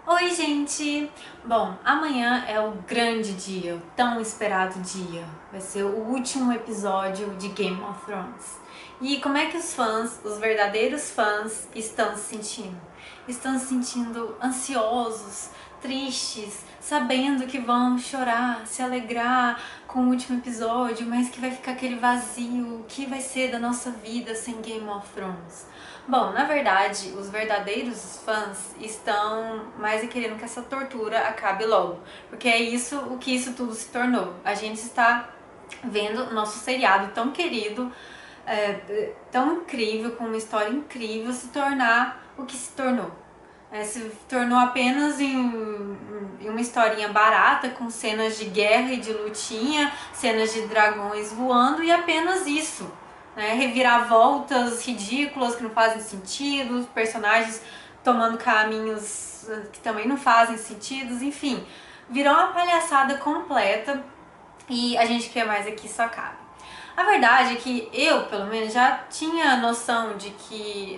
Oi, gente! Bom, amanhã é o grande dia, o tão esperado dia. Vai ser o último episódio de Game of Thrones. E como é que os fãs, os verdadeiros fãs, estão se sentindo? Estão se sentindo ansiosos, tristes, sabendo que vão chorar, se alegrar com o último episódio, mas que vai ficar aquele vazio. O que vai ser da nossa vida sem Game of Thrones? Bom, na verdade, os verdadeiros fãs estão mais querendo que essa tortura acabe logo, porque é isso o que isso tudo se tornou. A gente está vendo nosso seriado tão querido, tão incrível, com uma história incrível, se tornar o que se tornou. Se tornou apenas em uma historinha barata, com cenas de guerra e de lutinha, cenas de dragões voando e apenas isso. Reviravoltas ridículas que não fazem sentido, personagens tomando caminhos que também não fazem sentido, enfim, virou uma palhaçada completa e a gente quer mais aqui isso acabe. A verdade é que eu, pelo menos, já tinha noção de que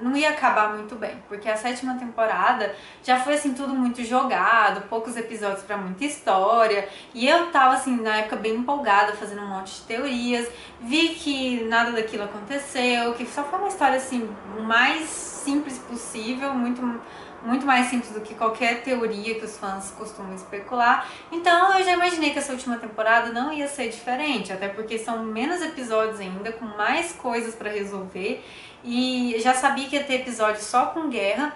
não ia acabar muito bem, porque a 7ª temporada já foi assim tudo muito jogado, poucos episódios para muita história, e eu tava assim na época bem empolgada, fazendo um monte de teorias, vi que nada daquilo aconteceu, que só foi uma história assim o mais simples possível, muito mais simples do que qualquer teoria que os fãs costumam especular. Então eu já imaginei que essa última temporada não ia ser diferente, até porque são menos episódios ainda, com mais coisas para resolver, e já sabia que ia ter episódio só com guerra.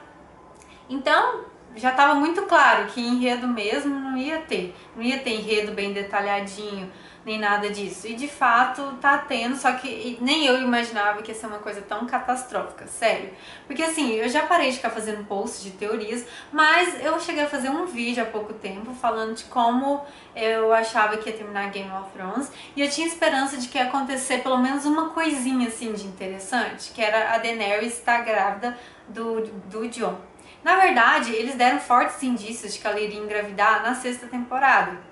Então já estava muito claro que enredo mesmo não ia ter enredo bem detalhadinho, nem nada disso. E de fato tá tendo, só que nem eu imaginava que ia ser uma coisa tão catastrófica, sério. Porque assim, eu já parei de ficar fazendo posts de teorias, mas eu cheguei a fazer um vídeo há pouco tempo falando de como eu achava que ia terminar Game of Thrones, e eu tinha esperança de que ia acontecer pelo menos uma coisinha assim de interessante, que era a Daenerys estar grávida do Jon. Na verdade, eles deram fortes indícios de que ela iria engravidar na 6ª temporada.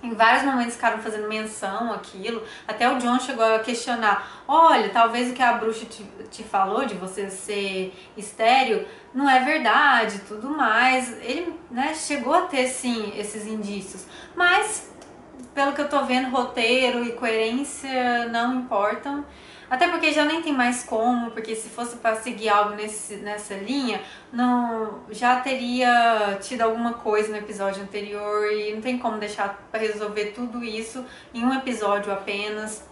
Em vários momentos ficaram fazendo menção àquilo, até o Jon chegou a questionar: olha, talvez o que a bruxa te falou de você ser estéril não é verdade, tudo mais. Ele, chegou a ter sim esses indícios, mas pelo que eu tô vendo, roteiro e coerência não importam. Até porque já nem tem mais como, porque se fosse para seguir algo nessa linha, não, já teria tido alguma coisa no episódio anterior e não tem como deixar para resolver tudo isso em um episódio apenas.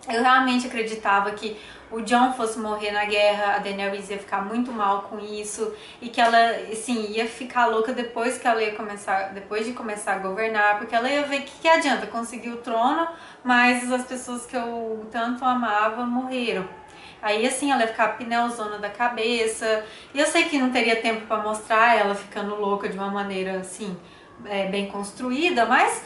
Eu realmente acreditava que o Jon fosse morrer na guerra, a Daenerys ia ficar muito mal com isso e que ela, assim, ia ficar louca depois de começar a governar, porque ela ia ver que adianta conseguir o trono, mas as pessoas que eu tanto amava morreram. Aí assim ela ia ficar pneuzona da cabeça, e eu sei que não teria tempo para mostrar ela ficando louca de uma maneira assim, bem construída, mas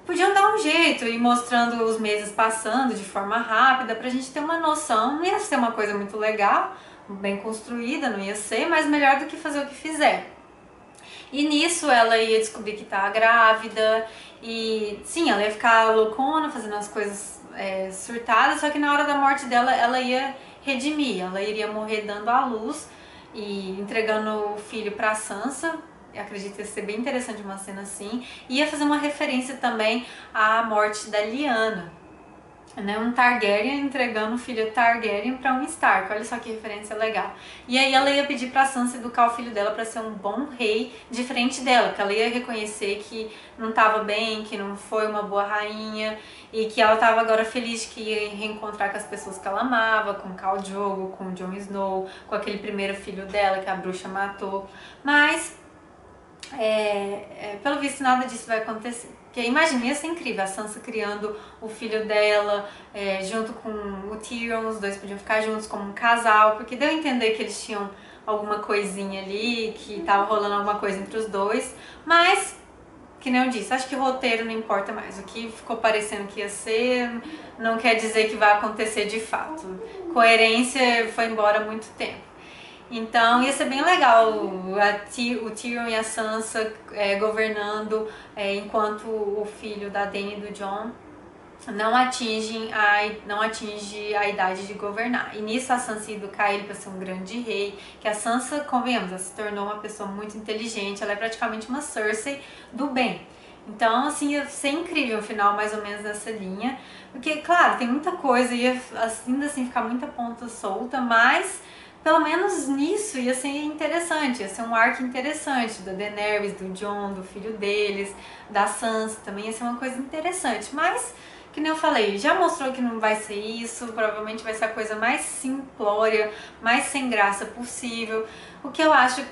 podiam dar um jeito e mostrando os meses passando de forma rápida pra gente ter uma noção. Não ia ser uma coisa muito legal, bem construída, não ia ser, mas melhor do que fazer o que fizer. E nisso ela ia descobrir que tá grávida e sim, ela ia ficar loucona, fazendo as coisas surtadas, só que na hora da morte dela ela ia redimir, ela iria morrer dando à luz e entregando o filho pra Sansa. Eu acredito que ia ser bem interessante uma cena assim. E ia fazer uma referência também à morte da Lyanna, um Targaryen entregando o filho Targaryen para um Stark. Olha só que referência legal. E aí ela ia pedir pra Sansa educar o filho dela para ser um bom rei diferente dela, que ela ia reconhecer que não estava bem, que não foi uma boa rainha e que ela estava agora feliz de que ia reencontrar com as pessoas que ela amava, com Khal Drogo, com Jon Snow, com aquele primeiro filho dela que a bruxa matou. Mas pelo visto nada disso vai acontecer. Porque imagina, ia ser incrível a Sansa criando o filho dela junto com o Tyrion, os dois podiam ficar juntos como um casal, porque deu a entender que eles tinham alguma coisinha ali, que tava rolando alguma coisa entre os dois, mas, que nem eu disse, acho que o roteiro não importa mais. O que ficou parecendo que ia ser não quer dizer que vai acontecer de fato. Coerência foi embora há muito tempo. Então ia ser bem legal o Tyrion e a Sansa governando enquanto o filho da Dany e do Jon não atinge a idade de governar. E nisso a Sansa ia educar ele para ser um grande rei, que a Sansa, convenhamos, ela se tornou uma pessoa muito inteligente, ela é praticamente uma Cersei do bem. Então, assim, ia ser incrível o final mais ou menos nessa linha, porque, claro, tem muita coisa, ia ainda assim ficar muita ponta solta, mas pelo menos nisso ia ser interessante, ia ser um arco interessante da Daenerys, do Jon, do filho deles, da Sansa, também ia ser uma coisa interessante, mas que nem eu falei, já mostrou que não vai ser isso, provavelmente vai ser a coisa mais simplória, mais sem graça possível. O que eu acho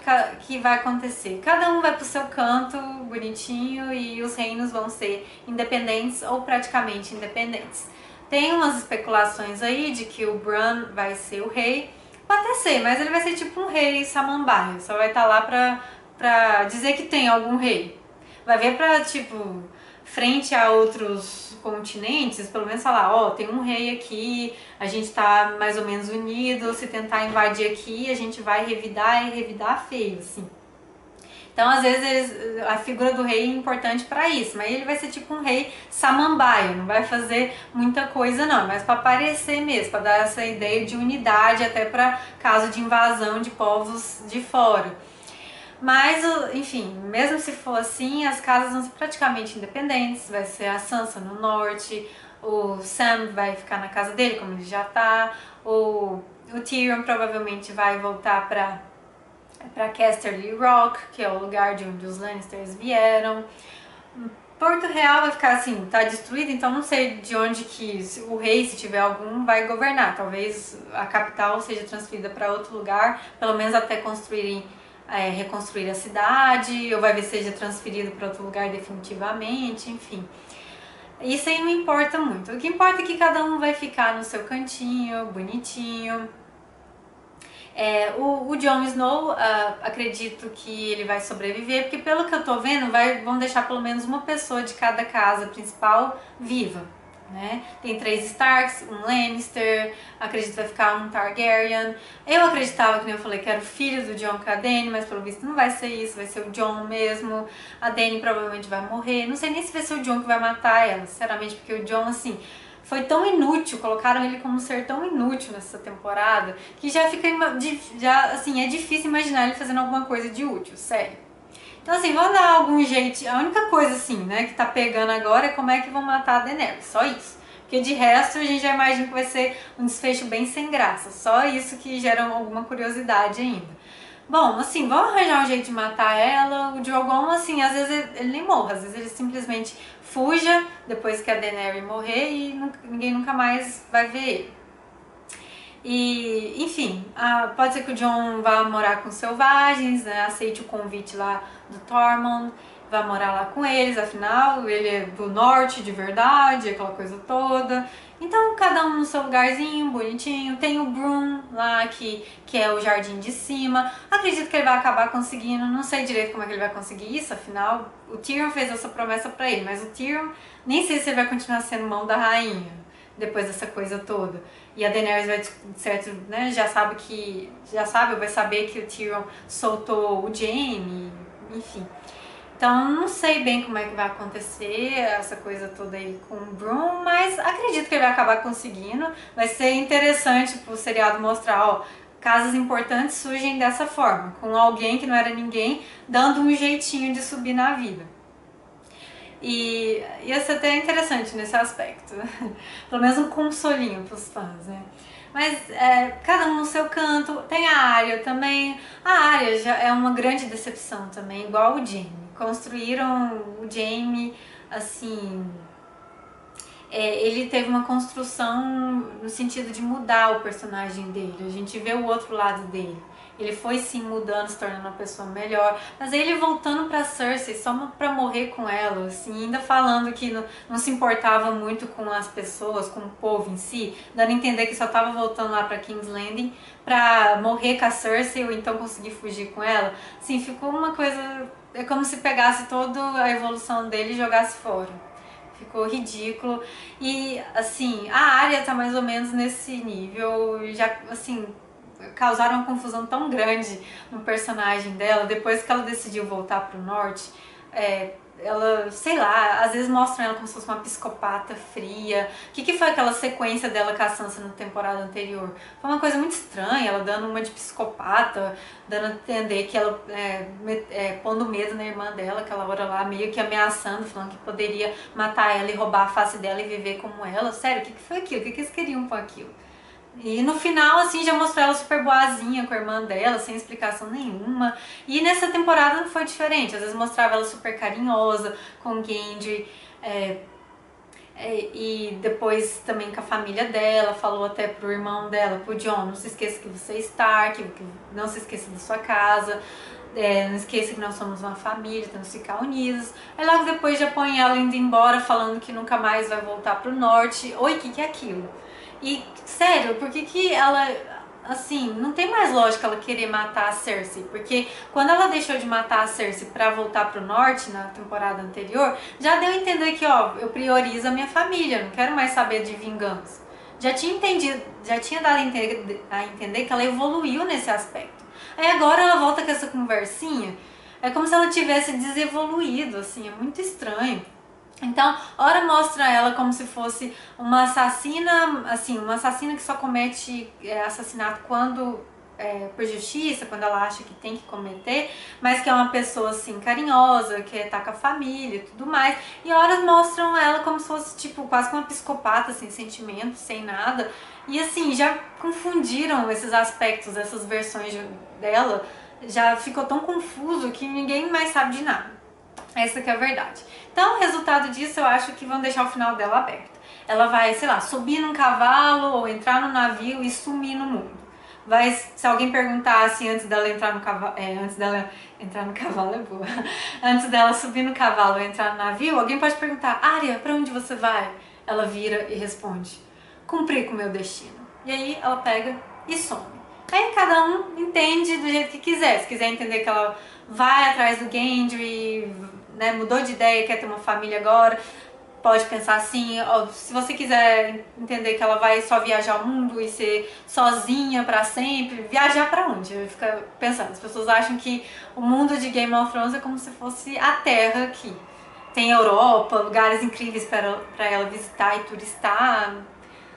que vai acontecer? Cada um vai pro seu canto, bonitinho, e os reinos vão ser independentes ou praticamente independentes. Tem umas especulações aí de que o Bran vai ser o rei, pode até ser, mas ele vai ser tipo um rei samambaia, só vai estar lá pra dizer que tem algum rei. Vai ver pra, tipo, frente a outros continentes, pelo menos falar, ó, tem um rei aqui, a gente tá mais ou menos unido, se tentar invadir aqui, a gente vai revidar e revidar feio, assim. Então, às vezes, a figura do rei é importante para isso, mas ele vai ser tipo um rei samambaia, não vai fazer muita coisa não, mas para aparecer mesmo, para dar essa ideia de unidade, até para caso de invasão de povos de fora. Mas, enfim, mesmo se for assim, as casas vão ser praticamente independentes, vai ser a Sansa no norte, o Sam vai ficar na casa dele, como ele já tá, o Tyrion provavelmente vai voltar para Casterly Rock, que é o lugar de onde os Lannisters vieram. Porto Real vai ficar assim, tá destruído, então não sei de onde que o rei, se tiver algum, vai governar. Talvez a capital seja transferida para outro lugar, pelo menos até reconstruir a cidade, ou vai ver se seja transferido para outro lugar definitivamente, enfim. Isso aí não importa muito. O que importa é que cada um vai ficar no seu cantinho, bonitinho. O Jon Snow, acredito que ele vai sobreviver, porque pelo que eu tô vendo, vão deixar pelo menos uma pessoa de cada casa principal viva, né? Tem 3 Starks, um Lannister, acredito que vai ficar um Targaryen. Eu acreditava, que nem eu falei, que era o filho do Jon com a Dany, mas pelo visto não vai ser isso, vai ser o Jon mesmo. A Dany provavelmente vai morrer, não sei nem se vai ser o Jon que vai matar ela, sinceramente, porque o Jon, assim, foi tão inútil, colocaram ele como um ser tão inútil nessa temporada, que já fica, assim, é difícil imaginar ele fazendo alguma coisa de útil, sério. Então, assim, vão dar algum jeito. A única coisa, assim, né, que tá pegando agora é como é que vão matar a Daenerys, só isso. Porque de resto a gente já imagina que vai ser um desfecho bem sem graça, só isso que gera alguma curiosidade ainda. Bom, assim, vamos arranjar um jeito de matar ela. O Drogon, assim, às vezes ele nem morre, às vezes ele simplesmente fuja depois que a Daenerys morrer e ninguém nunca mais vai ver ele. E, enfim, pode ser que o Jon vá morar com os selvagens, né, aceite o convite lá do Tormund, vá morar lá com eles, afinal ele é do norte de verdade, aquela coisa toda. Então cada um no seu lugarzinho, bonitinho. Tem o Broom lá, que é o jardim de cima. Acredito que ele vai acabar conseguindo, não sei direito como é que ele vai conseguir isso, afinal o Tyrion fez essa promessa pra ele, mas o Tyrion nem sei se ele vai continuar sendo mão da rainha depois dessa coisa toda. E a Daenerys vai, certo, né, já sabe ou vai saber que o Tyrion soltou o Jaime, enfim. Então não sei bem como é que vai acontecer essa coisa toda aí com o Broom, mas acredito que ele vai acabar conseguindo. Vai ser interessante pro seriado mostrar, ó, casas importantes surgem dessa forma, com alguém que não era ninguém, dando um jeitinho de subir na vida. E ia ser até interessante nesse aspecto, pelo menos um consolinho pros fãs, né? Mas cada um no seu canto. Tem a Arya também. A Arya já é uma grande decepção também, igual o Jaime. Construíram o Jaime, assim, ele teve uma construção no sentido de mudar o personagem dele. A gente vê o outro lado dele. Ele foi sim mudando, se tornando uma pessoa melhor, mas ele voltando pra Cersei só pra morrer com ela, assim, ainda falando que não se importava muito com as pessoas, com o povo em si, dando a entender que só tava voltando lá pra King's Landing pra morrer com a Cersei ou então conseguir fugir com ela. Assim, ficou uma coisa, é como se pegasse toda a evolução dele e jogasse fora. Ficou ridículo. E, assim, a Arya tá mais ou menos nesse nível, já, assim, causaram uma confusão tão grande no personagem dela, depois que ela decidiu voltar pro norte. ela, sei lá, às vezes mostram ela como se fosse uma psicopata fria. O que foi aquela sequência dela com a Sansa na temporada anterior? Foi uma coisa muito estranha, ela dando uma de psicopata, dando a entender que ela, pondo medo na irmã dela, aquela hora lá, meio que ameaçando, falando que poderia matar ela e roubar a face dela e viver como ela. Sério, o que foi aquilo? O que eles queriam com aquilo? E no final, assim, já mostrou ela super boazinha com a irmã dela, sem explicação nenhuma. E nessa temporada não foi diferente. Às vezes mostrava ela super carinhosa com o Gendry. E depois também com a família dela, falou até pro irmão dela, pro Jon, não se esqueça que você é Stark, que não se esqueça da sua casa, não esqueça que nós somos uma família, temos que ficar unidos. Aí logo depois já põe ela indo embora, falando que nunca mais vai voltar pro norte. Oi, o que é aquilo? E, sério, por que ela, assim, não tem mais lógica ela querer matar a Cersei? Porque quando ela deixou de matar a Cersei pra voltar pro norte, na temporada anterior, já deu a entender que, ó, eu priorizo a minha família, não quero mais saber de vingança. Já tinha entendido, já tinha dado a entender que ela evoluiu nesse aspecto. Aí agora ela volta com essa conversinha, é como se ela tivesse desevoluído, assim, é muito estranho. Então, ora mostra ela como se fosse uma assassina, assim, uma assassina que só comete assassinato quando por justiça, quando ela acha que tem que cometer, mas que é uma pessoa, assim, carinhosa, que tá com a família e tudo mais. E horas mostram ela como se fosse, tipo, quase uma psicopata, sem sentimentos, sem nada. E, assim, já confundiram esses aspectos, essas versões dela, já ficou tão confuso que ninguém mais sabe de nada. Essa que é a verdade. Então, o resultado disso, eu acho que vão deixar o final dela aberto. Ela vai, sei lá, subir num cavalo ou entrar no navio e sumir no mundo. Vai, se alguém perguntasse antes dela entrar no cavalo, antes dela entrar no cavalo é boa. Antes dela subir no cavalo ou entrar no navio, alguém pode perguntar: Arya, pra onde você vai? Ela vira e responde: cumprir com o meu destino. E aí ela pega e some. Aí cada um entende do jeito que quiser. Se quiser entender que ela vai atrás do Gendry, né, mudou de ideia, quer ter uma família agora, pode pensar assim. Se você quiser entender que ela vai só viajar o mundo e ser sozinha pra sempre, viajar pra onde? Eu fico pensando, as pessoas acham que o mundo de Game of Thrones é como se fosse a Terra aqui. Tem Europa, lugares incríveis pra ela visitar e turistar.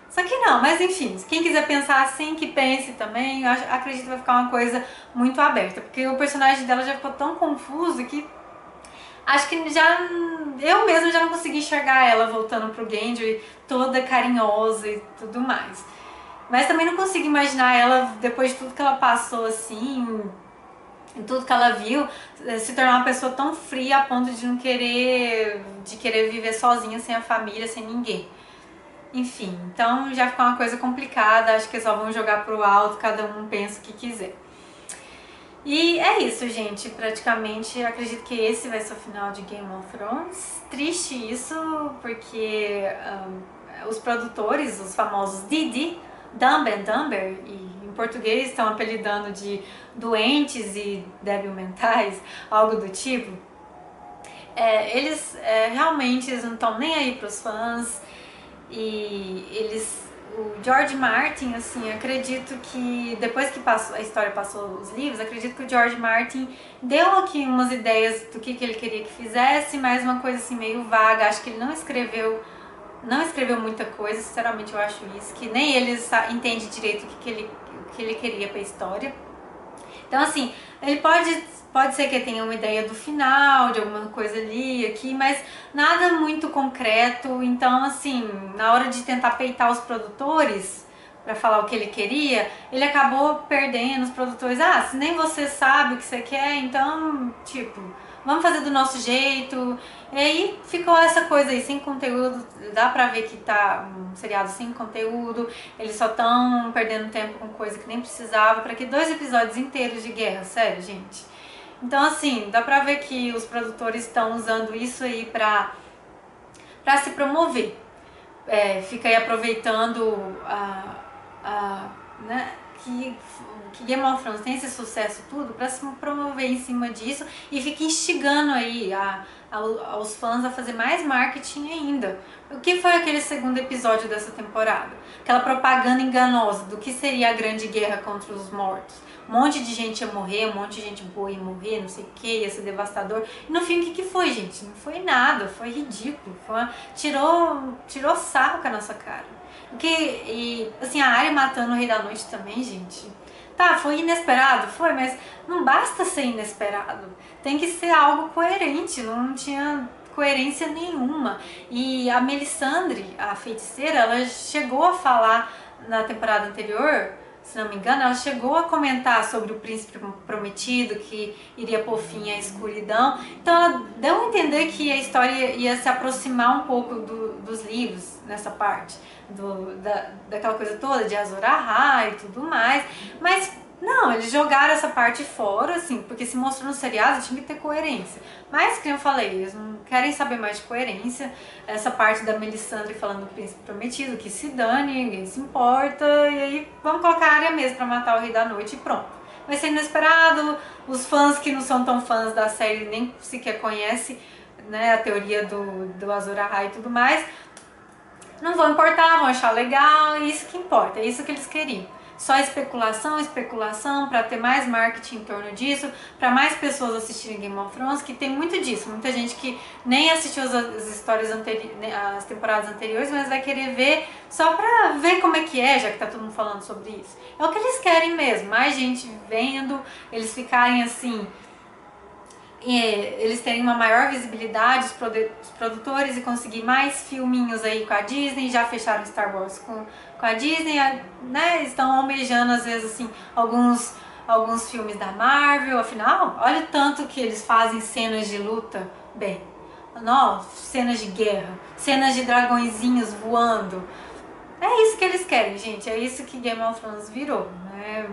Só que não, mas enfim, quem quiser pensar assim, que pense também. Eu acredito que vai ficar uma coisa muito aberta, porque o personagem dela já ficou tão confuso que acho que eu mesma já não consegui enxergar ela voltando pro Gendry toda carinhosa e tudo mais. Mas também não consigo imaginar ela, depois de tudo que ela passou assim, em tudo que ela viu, se tornar uma pessoa tão fria a ponto de não querer viver sozinha, sem a família, sem ninguém. Enfim, então já ficou uma coisa complicada, acho que só vão jogar pro alto, cada um pensa o que quiser. E é isso, gente, praticamente acredito que esse vai ser o final de Game of Thrones. Triste isso, porque os produtores, os famosos Dumb and Dumber, e em português estão apelidando de doentes e débil mentais, algo do tipo. Eles realmente não estão nem aí pros fãs. E o George Martin, assim, acredito que depois que a história passou os livros, acredito que o George Martin deu aqui umas ideias do que ele queria que fizesse, mas uma coisa assim meio vaga. Acho que ele não escreveu muita coisa, sinceramente eu acho isso, que nem ele entende direito o que ele queria pra história. Então, assim, ele pode ser que tenha uma ideia do final, de alguma coisa ali, aqui, mas nada muito concreto. Então, assim, na hora de tentar peitar os produtores pra falar o que ele queria, ele acabou perdendo os produtores. Se nem você sabe o que você quer, então, tipo, vamos fazer do nosso jeito. E aí ficou essa coisa aí, sem conteúdo. Dá pra ver que tá um seriado sem conteúdo. Eles só tão perdendo tempo com coisa que nem precisava. Pra que 2 episódios inteiros de guerra? Sério, gente. Então, assim, dá pra ver que os produtores estão usando isso aí pra se promover. Fica aí aproveitando né, que Game of Thrones tem esse sucesso tudo pra se promover em cima disso e fica instigando aí aos fãs a fazer mais marketing ainda. O que foi aquele segundo episódio dessa temporada? Aquela propaganda enganosa do que seria a grande guerra contra os mortos. um monte de gente ia morrer, um monte de gente boa ia morrer, não sei o que, ia ser devastador. E no fim, o que foi, gente? Não foi nada, foi ridículo, tirou sarro com a nossa cara. E assim, a Arya matando o Rei da Noite também, gente. Tá, foi inesperado, foi, mas não basta ser inesperado. Tem que ser algo coerente, não tinha coerência nenhuma. E a Melisandre, a feiticeira, ela chegou a falar na temporada anterior, se não me engano, ela chegou a comentar sobre o príncipe prometido que iria pôr fim à escuridão. Então ela deu a entender que a história ia se aproximar um pouco dos livros nessa parte, daquela coisa toda de Azor Ahai e tudo mais. Mas não, eles jogaram essa parte fora, assim, porque se mostrou no seriado tinha que ter coerência. Mas, como eu falei, eles não querem saber mais de coerência. Essa parte da Melisandre falando do príncipe prometido, que se dane, ninguém se importa, e aí vamos colocar a Arya mesmo pra matar o Rei da Noite e pronto. Vai ser inesperado, os fãs que não são tão fãs da série nem sequer conhecem, né, a teoria do Azor Ahai e tudo mais, não vão importar, vão achar legal, é isso que importa, é isso que eles queriam. Só especulação, especulação, para ter mais marketing em torno disso, para mais pessoas assistirem Game of Thrones, que tem muito disso. Muita gente que nem assistiu as histórias as temporadas anteriores, mas vai querer ver só pra ver como é que é, já que tá todo mundo falando sobre isso. É o que eles querem mesmo, mais gente vendo, eles ficarem assim, eles terem uma maior visibilidade, os produtores, e conseguir mais filminhos aí com a Disney. Já fecharam Star Wars com a Disney, né? Estão almejando às vezes assim alguns filmes da Marvel. Afinal, olha o tanto que eles fazem cenas de luta bem. Nossa, cenas de guerra, cenas de dragõezinhos voando. É isso que eles querem, gente. É isso que Game of Thrones virou, né?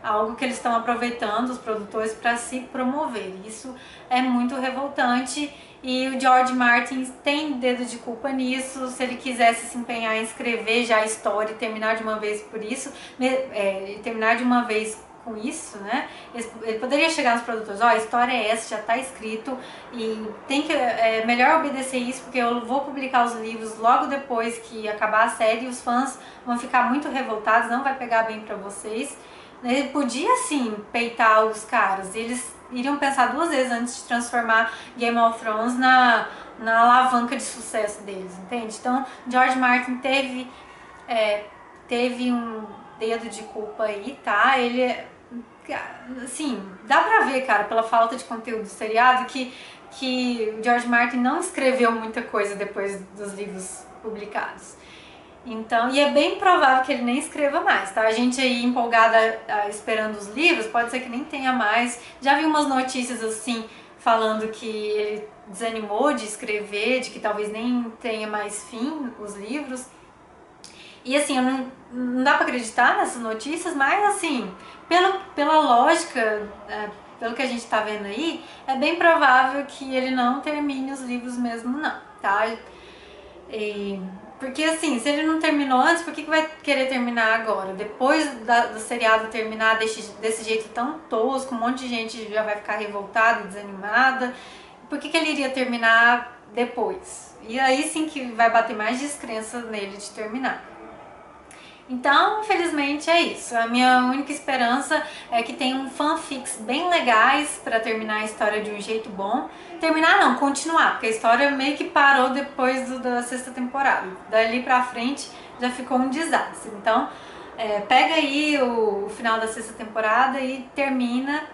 Algo que eles estão aproveitando, os produtores, para se promover. Isso é muito revoltante e o George Martin tem dedo de culpa nisso. Se ele quisesse se empenhar em escrever já a história e terminar de uma vez por isso, terminar de uma vez com isso, né? Ele poderia chegar nos produtores, ó, a história é essa, já está escrito e tem que melhor obedecer isso, porque eu vou publicar os livros logo depois que acabar a série e os fãs vão ficar muito revoltados, não vai pegar bem para vocês. Ele podia sim peitar os caras, eles iriam pensar duas vezes antes de transformar Game of Thrones na alavanca de sucesso deles, entende? Então George Martin teve um dedo de culpa aí, tá? Ele, assim, dá pra ver, cara, pela falta de conteúdo do seriado que George Martin não escreveu muita coisa depois dos livros publicados. Então, e é bem provável que ele nem escreva mais, tá? A gente aí empolgada esperando os livros, pode ser que nem tenha mais. Já vi umas notícias assim, falando que ele desanimou de escrever, de que talvez nem tenha mais fim os livros. E assim, não dá pra acreditar nessas notícias, mas assim, pela lógica, pelo que a gente tá vendo aí, é bem provável que ele não termine os livros mesmo não, tá? Porque assim, se ele não terminou antes, por que vai querer terminar agora? Depois do seriado terminar desse jeito tão tosco, um monte de gente já vai ficar revoltada e desanimada. Por que ele iria terminar depois? E aí sim que vai bater mais descrença nele de terminar. Então, infelizmente é isso. A minha única esperança é que tenham fanfics bem legais para terminar a história de um jeito bom. Terminar não, continuar, porque a história meio que parou depois da sexta temporada. Dali pra frente já ficou um desastre. Então, pega aí o final da sexta temporada e termina.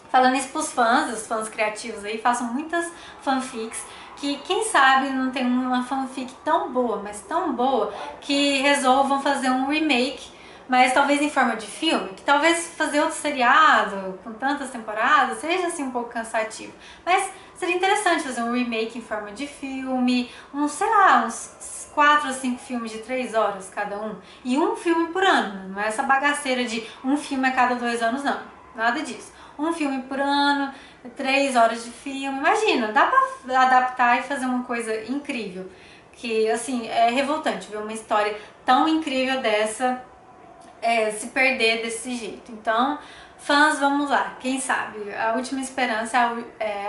Falando isso pros fãs, os fãs criativos aí, façam muitas fanfics. Que quem sabe não tem uma fanfic tão boa, mas tão boa, que resolvam fazer um remake, mas talvez em forma de filme, que talvez fazer outro seriado com tantas temporadas seja assim um pouco cansativo. Mas seria interessante fazer um remake em forma de filme, sei lá, uns 4 ou 5 filmes de 3 horas cada um. E um filme por ano, não é essa bagaceira de um filme a cada 2 anos, não. Nada disso. Um filme por ano, 3 horas de filme. Imagina, dá pra adaptar e fazer uma coisa incrível. Que, assim, é revoltante ver uma história tão incrível dessa se perder desse jeito. Então, fãs, vamos lá. Quem sabe? A última esperança,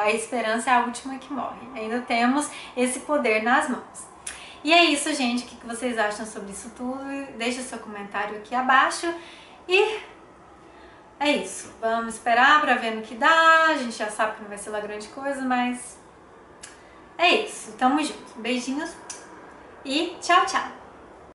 a esperança é a última que morre. Ainda temos esse poder nas mãos. E é isso, gente. O que vocês acham sobre isso tudo? Deixa seu comentário aqui abaixo. E é isso. Vamos esperar pra ver no que dá. A gente já sabe que não vai ser lá grande coisa, mas é isso. Tamo junto. Beijinhos e tchau, tchau.